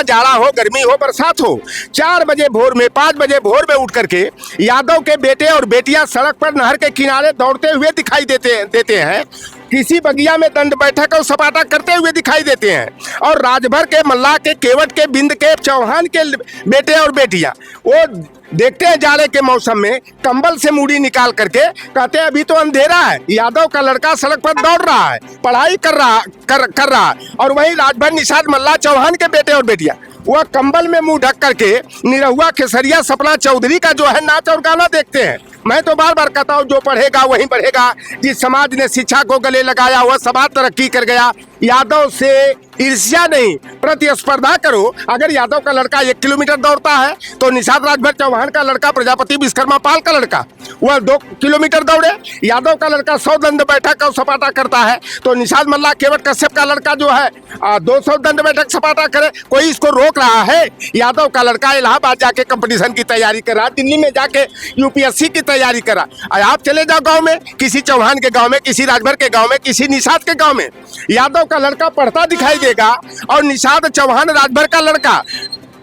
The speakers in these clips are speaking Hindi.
जाड़ा हो, गर्मी हो, बरसात हो, 4 बजे भोर में, 5 बजे भोर में उठ करके यादव के बेटे और बेटियां सड़क पर नहर के किनारे दौड़ते हुए दिखाई देते हैं। किसी बगिया में दंड बैठक और सपाटा करते हुए दिखाई देते हैं। और राजभर के, मल्लाह के, केवट के, बिंद के, चौहान के बेटे और बेटियां वो देखते हैं जाड़े के मौसम में कंबल से मूड़ी निकाल करके, कहते हैं अभी तो अंधेरा है। यादव का लड़का सड़क पर दौड़ रहा है, पढ़ाई कर रहा और वहीं राजभर, निषाद, मल्लाह, चौहान के बेटे और बेटियां वह कंबल में मुंह ढक करके निरहुआ, खेसरिया, सपना चौधरी का जो है नाच और गाना देखते हैं। मैं तो बार बार कहता हूँ, जो पढ़ेगा वहीं बढ़ेगा। जिस समाज ने शिक्षा को गले लगाया वह समाज तरक्की कर गया। यादव से ईर्ष्या नहीं, प्रतिस्पर्धा करो। अगर यादव का लड़का 1 किलोमीटर दौड़ता है तो निषाद, राजभर, चौहान का लड़का, प्रजापति, विश्वकर्मा पाल का लड़का वह 2 किलोमीटर दौड़े। यादव का लड़का 100 दंड बैठक और सपाटा करता है तो निषाद, मल्लाह, केवट, कश्यप का लड़का जो है 200 दंड बैठक सपाटा करे। कोई इसको रोक रहा है? यादव का लड़का इलाहाबाद जाके कंपटीशन की तैयारी कर रहा, दिल्ली में जाके यूपीएससी की तैयारी कर रहा। आप चले जाओ गाँव में, किसी चौहान के गाँव में, किसी राजभर के गाँव में, किसी निषाद के गाँव में, यादव का लड़का पढ़ता दिखाई देगा और निषाद, चौहान, राजभर का लड़का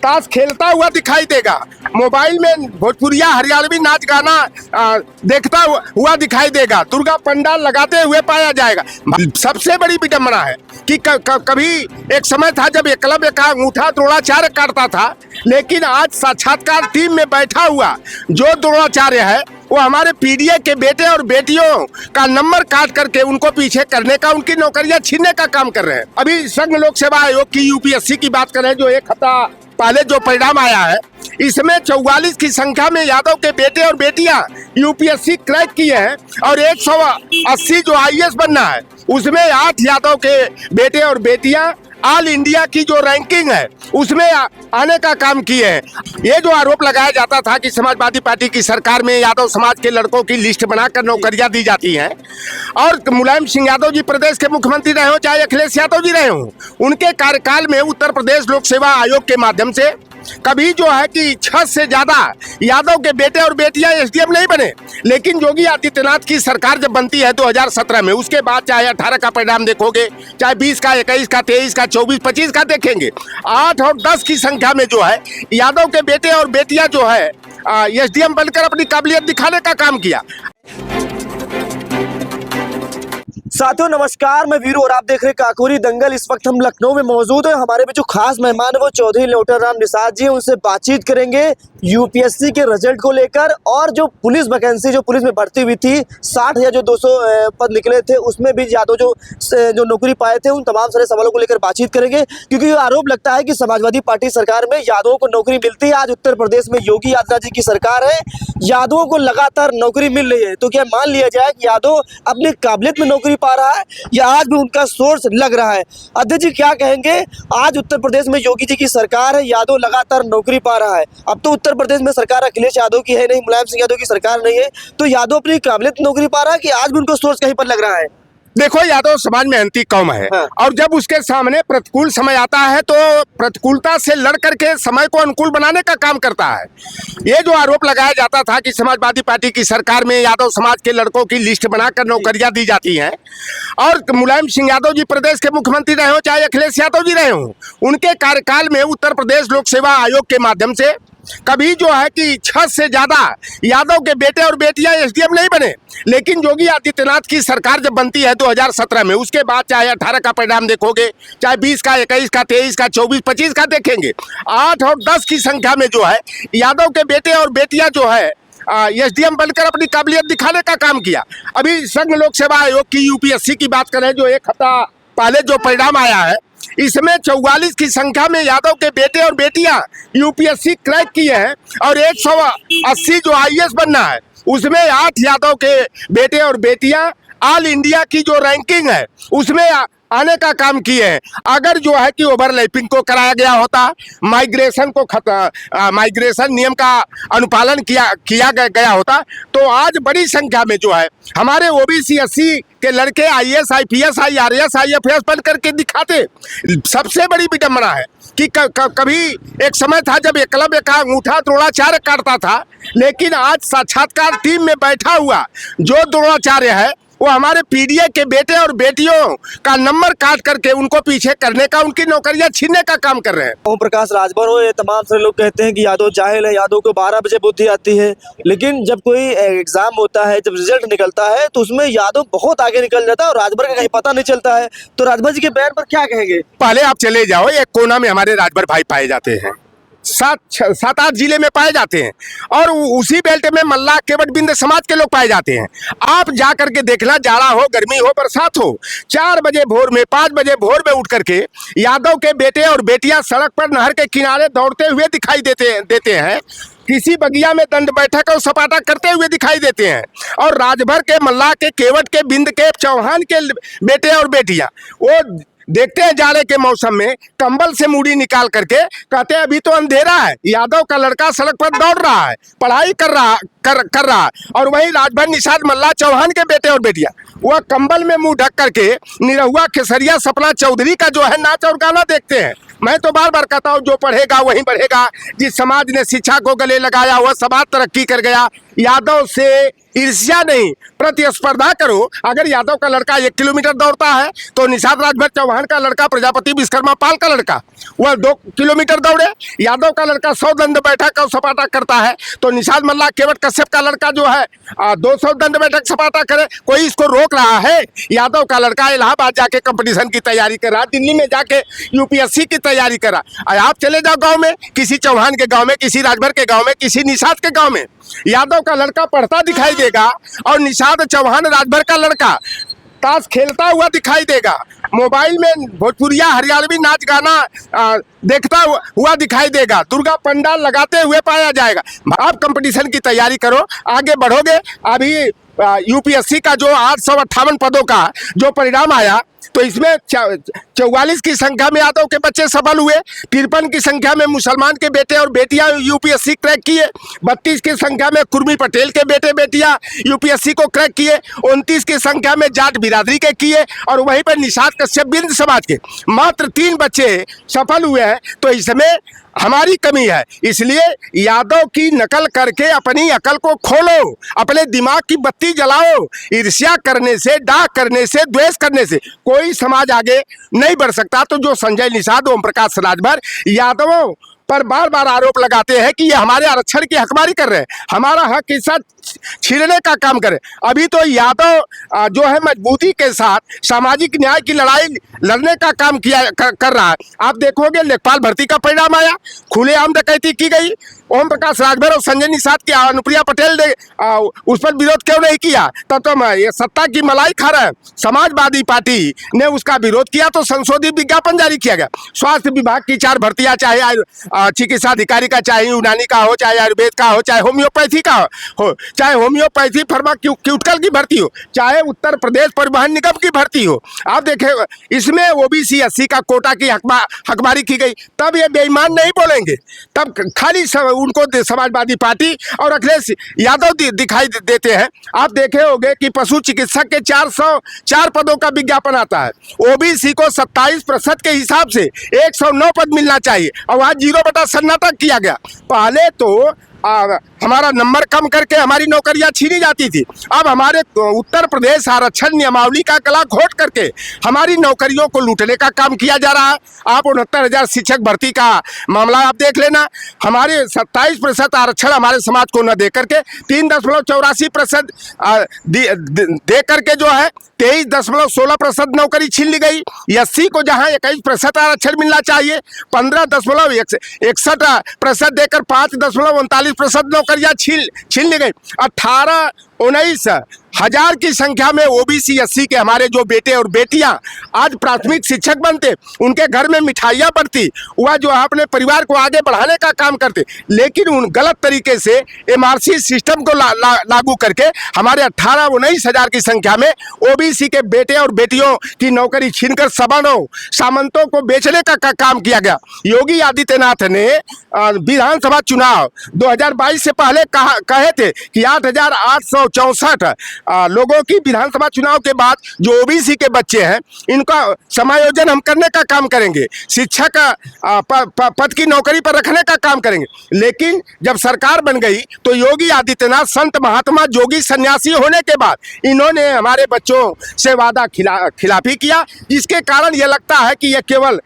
ताश खेलता हुआ दिखाई देगा। मोबाइल में भोजपुरिया, हरियाणवी नाच गाना देखता हुआ दिखाई देगा। दुर्गा पंडाल लगाते हुए पाया जाएगा। सबसे बड़ी विडंबना है कि कभी एक समय था जब एकलव्य का अंगूठा द्रोणाचार्य काटता था, लेकिन आज साक्षात्कार टीम में बैठा हुआ जो द्रोणाचार्य है वो हमारे पीडीए के बेटे और बेटियों का नंबर काट करके उनको पीछे करने का, उनकी नौकरियां छीनने का काम कर रहे हैं। अभी संघ लोक सेवा आयोग की यूपीएससी की बात करें, जो 1 हफ्ता पहले जो परिणाम आया है, इसमें 44 की संख्या में यादव के बेटे और बेटियां यूपीएससी क्रैक किए हैं और 180 जो आईएएस बनना है उसमें 8 यादव के बेटे और बेटियां ऑल इंडिया की जो रैंकिंग है उसमें आने का काम किए हैं। ये जो आरोप लगाया जाता था कि समाजवादी पार्टी की सरकार में यादव समाज के लड़कों की लिस्ट बनाकर नौकरियां दी जाती हैं और मुलायम सिंह यादव जी प्रदेश के मुख्यमंत्री रहे हो चाहे अखिलेश यादव जी रहे हो, उनके कार्यकाल में उत्तर प्रदेश लोक सेवा आयोग के माध्यम से कभी जो है कि 6 से ज्यादा यादव के बेटे और बेटियां एसडीएम नहीं बने। लेकिन योगी आदित्यनाथ की सरकार जब बनती है 2017 में, उसके बाद चाहे 18 का परिणाम देखोगे, चाहे 20 का, 21 का, 23 का, 24, 25 का देखेंगे, 8 और 10 की संख्या में जो है यादव के बेटे और बेटियां जो है एसडीएम बनकर अपनी काबिलियत दिखाने का काम किया। साथियों नमस्कार, मैं वीरू और आप देख रहे हैं काकोरी दंगल। इस वक्त हम लखनऊ में मौजूद हैं। हमारे में जो खास मेहमान है वो चौधरी ल्योटर राम निषाद जी हैं। उनसे बातचीत करेंगे यूपीएससी के रिजल्ट को लेकर और जो पुलिस वैकेंसी जो पुलिस में भर्ती हुई थी 60 या जो 200 पद निकले थे उसमें भी यादव जो नौकरी पाए थे, उन तमाम सारे सवालों को लेकर बातचीत करेंगे। क्योंकि ये आरोप लगता है कि समाजवादी पार्टी सरकार में यादवों को नौकरी मिलती है। आज उत्तर प्रदेश में योगी आदित्यनाथ जी की सरकार है, यादवों को लगातार नौकरी मिल रही है। तो क्या मान लिया जाए कि यादव अपनी काबिलियत में नौकरी पा रहा है या आज भी उनका सोर्स लग रहा है? अध्यक्ष जी क्या कहेंगे? आज उत्तर प्रदेश में योगी जी की सरकार है, यादव लगातार नौकरी पा रहा है। अब तो उत्तर प्रदेश में सरकार अखिलेश यादव की है नहीं, मुलायम सिंह यादव की सरकार नहीं है, तो यादव अपनी काबिलियत नौकरी पा रहा है कि आज भी उनको सोर्स कहीं पर लग रहा है? देखो, यादव समाज में मेहनती कौम है। हाँ। और जब उसके सामने प्रतिकूल समय आता है तो प्रतिकूलता से लड़ करके समय को अनुकूल बनाने का काम करता है। ये जो आरोप लगाया जाता था कि समाजवादी पार्टी की सरकार में यादव समाज के लड़कों की लिस्ट बनाकर नौकरियां दी जाती हैं और मुलायम सिंह यादव जी प्रदेश के मुख्यमंत्री रहे हो चाहे अखिलेश यादव जी रहे हो, उनके कार्यकाल में उत्तर प्रदेश लोक सेवा आयोग के माध्यम से कभी जो है कि 6 से ज्यादा यादव के बेटे और बेटियां एसडीएम नहीं बने। लेकिन योगी आदित्यनाथ की सरकार जब बनती है 2017 में, उसके बाद चाहे 18 का परिणाम देखोगे, चाहे 20 का, 21 का, 23 का, 24, 25 का देखेंगे, 8 और 10 की संख्या में जो है यादव के बेटे और बेटियां जो है एसडीएम बनकर अपनी काबिलियत दिखाने का काम किया। अभी संघ लोक सेवा आयोग की यूपीएससी की बात करें, जो 1 हफ्ता पहले जो परिणाम आया है, इसमें 44 की संख्या में यादव के बेटे और बेटियां यूपीएससी क्रैक किए हैं और 180 जो आईएएस बनना है उसमें 8 यादव के बेटे और बेटियां ऑल इंडिया की जो रैंकिंग है उसमें आने का काम किए हैं। अगर जो है कि ओवरलैपिंग को कराया गया होता, माइग्रेशन को माइग्रेशन नियम का अनुपालन किया गया होता तो आज बड़ी संख्या में जो है हमारे ओबीसी एससी के लड़के आईएएस, आईपीएस, आईआरएस, आईएफएस बन करके दिखाते। सबसे बड़ी विडंबना है कि कभी एक समय था जब एकलव्य का अंगूठा द्रोणाचार्य काटता था, लेकिन आज साक्षात्कार टीम में बैठा हुआ जो द्रोणाचार्य है वो हमारे पीडीए के बेटे और बेटियों का नंबर काट करके उनको पीछे करने का, उनकी नौकरियां छीनने का काम कर रहे हैं। ओम प्रकाश राजभर हो, ये तमाम सारे लोग कहते हैं कि यादव जाहिल है, यादव को 12 बजे बुद्धि आती है, लेकिन जब कोई एग्जाम होता है, जब रिजल्ट निकलता है तो उसमें यादव बहुत आगे निकल जाता है और राजभर का कहीं पता नहीं चलता है। तो राजभर जी के बयान पर क्या कहेंगे? पहले आप चले जाओ, एक कोना में हमारे राजभर भाई पाए जाते हैं, 7-8 जिले में पाए जाते हैं, और उसी बेल्ट में मल्लाह केवट बिंद समाज के लोग पाए जाते हैं। आप जा करके देखना, जाड़ा हो, गर्मी हो, बरसात हो, 4 बजे भोर में, 5 बजे भोर में उठ करके यादव के बेटे और बेटियां सड़क पर नहर के किनारे दौड़ते हुए दिखाई देते हैं। किसी बगिया में दंड बैठक और सपाटा करते हुए दिखाई देते हैं। और राजभर के, मल्लाह के, केवट के, बिंद के, चौहान के बेटे और बेटियां वो देखते हैं जाड़े के मौसम में कंबल से मूड़ी निकाल करके, कहते हैं अभी तो अंधेरा है, यादव का लड़का सड़क पर दौड़ रहा है, पढ़ाई कर रहा है। और वही राजभर, निषाद, मल्लाह, चौहान के बेटे और बेटियां वह कंबल में मुंह ढक करके निरहुआ, खेसरिया, सपना चौधरी का जो है नाच और गाना देखते हैं। मैं तो बार बार कहता हूँ, जो पढ़ेगा वहीं बढ़ेगा। जिस समाज ने शिक्षा को गले लगाया वह समाज तरक्की कर गया। यादव से ईर्ष्या नहीं, प्रतिस्पर्धा करो। अगर यादव का लड़का 1 किलोमीटर दौड़ता है तो निषाद, राजभर, चौहान का लड़का, प्रजापति, विश्वकर्मा पाल का लड़का वह 2 किलोमीटर दौड़े। यादव का लड़का 100 दंड बैठक और सपाटा करता है तो निषाद, मल्लाह, केवट, कश्यप का लड़का जो है 200 दंड बैठक सपाटा करे। कोई इसको रोक रहा है? यादव का लड़का इलाहाबाद जाके कंपटीशन की तैयारी कर रहा, दिल्ली में जाके यूपीएससी की तैयारी कर रहा। आप चले जाओ गाँव में, किसी चौहान के गाँव में, किसी राजभर के गाँव में, किसी निषाद के गाँव में, यादव का लड़का पढ़ता दिखाई देगा और निषाद, चौहान, राजभर का लड़का ताश खेलता हुआ दिखाई देगा। मोबाइल में भोजपुरिया, हरियाणवी नाच गाना देखता हुआ दिखाई देगा। दुर्गा पंडाल लगाते हुए पाया जाएगा। आप कंपटीशन की तैयारी करो, आगे बढ़ोगे। अभी यूपीएससी का जो 858 पदों का जो परिणाम आया तो इसमें 44 की संख्या में यादव के बच्चे सफल हुए, 53 की संख्या में मुसलमान के बेटे और बेटियां यूपीएससी क्रैक किए, 32 की संख्या में कुर्मी पटेल के बेटे बेटियां यूपीएससी को क्रैक किए, 29 की संख्या में जाट बिरादरी के किए, और वहीं पर निषाद, कश्यप, बिंद समाज के मात्र 3 बच्चे सफल हुए हैं। तो इसमें हमारी कमी है। इसलिए यादव की नकल करके अपनी अकल को खोलो, अपने दिमाग की बत्ती जलाओ। ईर्ष्या करने से, डाक करने से, द्वेष करने से कोई समाज आगे नहीं बढ़ सकता। तो जो संजय निषाद, ओम प्रकाश राजभर यादवों पर बार बार आरोप लगाते हैं कि ये हमारे आरक्षण की हकमारी कर रहे हैं, हमारा हक हिस्सा छीनने का काम करे। अभी तो यादव जो है मजबूती के साथ सामाजिक न्याय की लड़ाई लड़ने का काम कर रहा है। आप देखोगे लेखपाल भर्ती का परिणाम आया, खुलेआम डकैती की गई। ओम प्रकाश राजभर और संजय निषाद की अनुप्रिया पटेल ने उस पर विरोध क्यों नहीं किया? तब तो ये सत्ता की मलाई खा रहा है। समाजवादी पार्टी ने उसका विरोध किया तो संशोधित विज्ञापन जारी किया गया। स्वास्थ्य विभाग की 4 भर्तियां, चाहे चिकित्सा अधिकारी का, चाहे यूनानी का हो, चाहे आयुर्वेद का हो, चाहे होम्योपैथी का हो, चाहे होम्योपैथी फार्माक्यूटिकल की भर्ती हो, चाहे उत्तर प्रदेश परिवहन निगम की भर्ती हो। आप देखें, इसमें ओबीसी एससी का कोटा की हकमारी की गई। तब ये बेईमान नहीं बोलेंगे, तब खाली उनको समाजवादी पार्टी और अखिलेश यादव दिखाई देते हैं। आप देखे होंगे कि पशु चिकित्सक के 404 पदों का विज्ञापन आता है। ओबीसी को 27% के हिसाब से 109 पद मिलना चाहिए और आज 0 सन्नाटा किया गया। पहले तो हमारा नंबर कम करके हमारी नौकरियां छीनी जाती थी। अब हमारे उत्तर प्रदेश आरक्षण नियमावली का गला घोट करके हमारी नौकरियों को लूटने का काम किया जा रहा है। आप 69,000 शिक्षक भर्ती का मामला आप देख लेना। हमारे 27% आरक्षण हमारे समाज को न दे करके 3.84% दे करके जो है 23.16% नौकरी छीन ली गई। एससी को जहां 21% आरक्षण मिलना चाहिए 15.61% देकर 5.39% नौकरियां छीन ली गई। 18-19 हजार की संख्या में ओबीसी एससी के हमारे जो बेटे और बेटियां आज प्राथमिक शिक्षक बनते, उनके घर में मिठाइयां बढ़ती, वह जो है अपने परिवार को आगे बढ़ाने का काम करते, लेकिन उन गलत तरीके से एमआरसी सिस्टम को लागू करके हमारे 18-19 हजार की संख्या में ओबीसी के बेटे और बेटियों की नौकरी छीनकर सवर्णों सामंतों को बेचने का काम किया गया। योगी आदित्यनाथ ने विधानसभा चुनाव 2022 से पहले कहे थे कि 8,864 लोगों की विधानसभा चुनाव के बाद जो ओबीसी के बच्चे हैं इनका समायोजन हम करने का काम करेंगे, शिक्षा का पद की नौकरी पर रखने का काम करेंगे। लेकिन जब सरकार बन गई तो योगी आदित्यनाथ संत महात्मा जोगी सन्यासी होने के बाद इन्होंने हमारे बच्चों से वादा खिलाफी किया, जिसके कारण यह लगता है कि यह केवल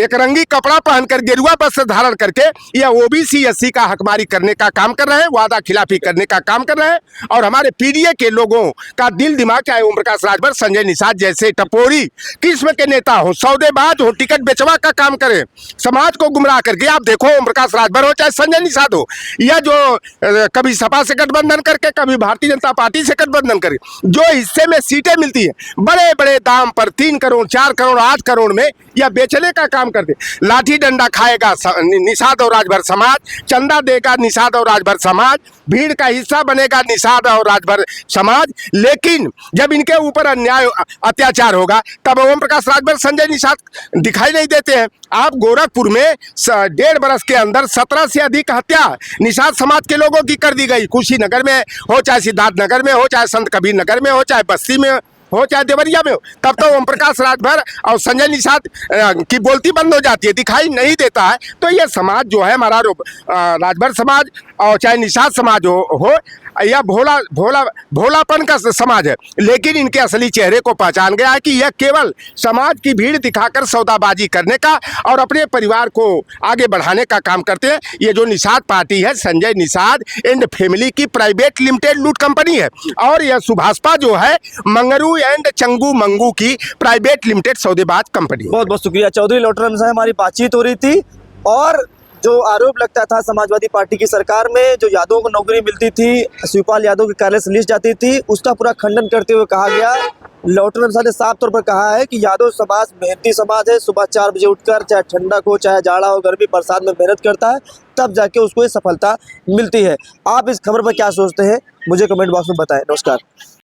एक रंगी कपड़ा पहनकर गेरुआ वस्त्र धारण करके यह ओबीसी एससी का हकमारी करने का काम कर रहे हैं, वादा खिलाफी करने का काम कर रहे हैं। और हमारे पीडीए के लोगों का दिल दिमाग, चाहे ओम प्रकाश राजभर, संजय निषाद जैसे टपोरी किस्म के नेता हो, सौदेबाज हो, टिकट बेचवा का काम करें, समाज को गुमराह करके। आप देखो ओम प्रकाश राजभर हो चाहे संजय निषाद हो, यह जो कभी सपा से गठबंधन करके कभी भारतीय जनता पार्टी से गठबंधन करके जो हिस्से में सीटें मिलती है बड़े बड़े दाम पर 3 करोड़ 4 करोड़ 8 करोड़ में यह बेचने का काम करते। लाठी डंडा खाएगा निषाद और राजभर समाज, चंदा देगा निषाद और राजभर समाज, भीड़ का हिस्सा बनेगा निषाद और राजभर समाज। लेकिन जब इनके ऊपर अन्याय अत्याचार होगा तब ओम प्रकाश राजभर संजय निषाद दिखाई नहीं देते हैं। आप गोरखपुर में 1.5 बरस के अंदर 17 से अधिक हत्या निषाद समाज के लोगों की कर दी गई। कुशीनगर में हो, चाहे सिद्धार्थनगर में हो, चाहे संत कबीर नगर में हो, चाहे बस्ती में हो, चाहे देवरिया में हो, तब तो ओम प्रकाश राजभर और संजय निषाद की बोलती बंद हो जाती है, दिखाई नहीं देता है। तो ये समाज जो है हमारा राजभर समाज और चाहे निषाद समाज हो यह भोलापन का समाज है। लेकिन इनके असली चेहरे को पहचान गया है कि यह केवल समाज की भीड़ दिखाकर सौदाबाजी करने का और अपने परिवार को आगे बढ़ाने का काम करते हैं। ये जो निषाद पार्टी है संजय निषाद एंड फैमिली की प्राइवेट लिमिटेड लूट कंपनी है, और यह सुभाषपा जो है मंगरू एंड चंगू मंगू की प्राइवेट लिमिटेड सौदेबाज कंपनी। बहुत बहुत शुक्रिया। चौधरी लौटराम से हमारी बातचीत हो रही थी, और जो आरोप लगता था समाजवादी पार्टी की सरकार में जो यादवों को नौकरी मिलती थी, शिवपाल यादव के कार्यालय से लिस्ट जाती थी, उसका पूरा खंडन करते हुए कहा गया, लौटराम साहब ने साफ तौर पर कहा है कि यादव समाज मेहनती समाज है। सुबह 4 बजे उठकर चाहे ठंडक हो, चाहे जाड़ा हो, गर्मी बरसात में मेहनत करता है, तब जाके उसको ये सफलता मिलती है। आप इस खबर पर क्या सोचते हैं मुझे कमेंट बॉक्स में बताएं। नमस्कार।